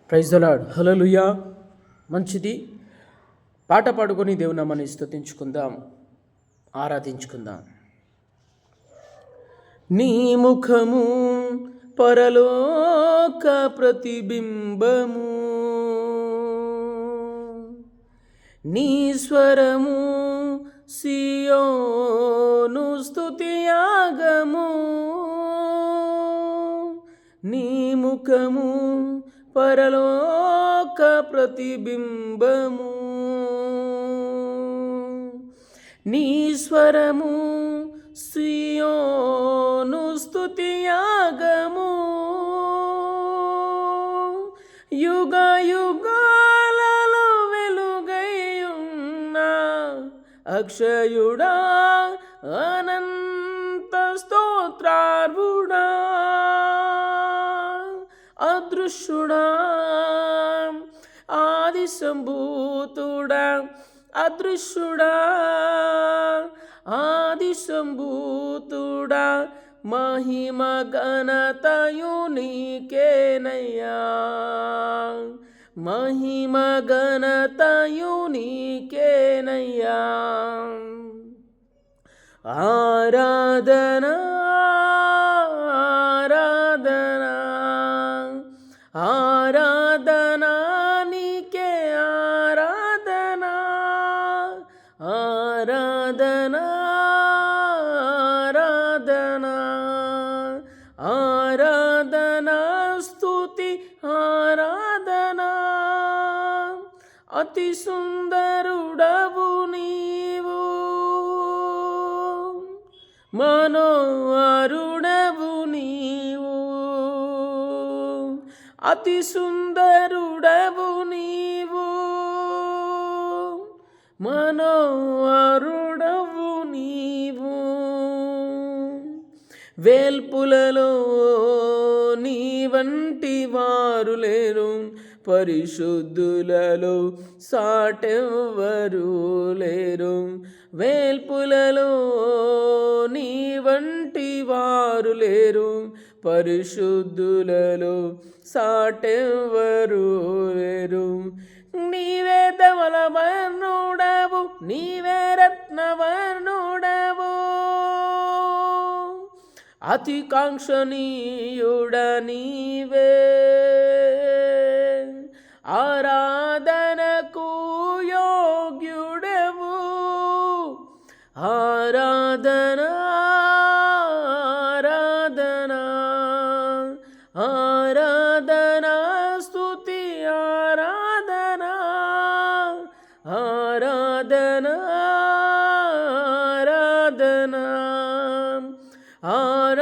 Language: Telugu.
Praise the lord. హల్లెలూయా. మంచిది. పాట పాడుకొని దేవుని నామాన్ని స్తుతించుకుందాం, ఆరాధించుకుందాం. నీ ముఖము పరలోక ప్రతిబింబము, నీ స్వరము సియోను స్తుతియాగము. నీ ముఖము పరలోక ప్రతిబింబము, నీ స్వరము సియోను స్తుతియాగము. యుగ యుగాలలో వెలుగైయున్న అక్షయుడా, అనంత స్తోత్రార్హుడా, అదృశ్యుడా, ఆది సంభూతుడా, అదృశ్యుడా, ఆది సంభూతుడా, మహిమ ఘనతయు నీకేనయ్యా, మహిమ ఘనతయు నీకేనయ్యా. ఆరాధనా ఆరాధనా ఆరాధనా నీకే, ఆరాధనా ఆరాధనా ఆరాధనా ఆరాధనా స్తుతి ఆరాధనా. అతి సుందరుడవు నీవు, మనోహరుడవు నీవు, అతి సుందరుడవు నీవు, మనోహరుడవు నీవు. వేల్పులలో నీ వంటి వారు లేరు, పరిశుద్ధులలో సాటెవ్వరు లేరు. వేల్పులలో నీ వంటి వారు లేరు, పరిశుద్ధులలో సాటెవ్వరు లేరు. నీవే ధవళవర్ణుడవు, నీవే రత్నవర్ణుడవు, అతి కాంక్షణీయుడ నీవే. ఆరాధనకు యోగ్యుడవు, ఆరాధనా ఆరాధనా ఆరాధనా స్తుతి ఆరాధనా ఆరాధనా ఆరాధనా ఆరాధనా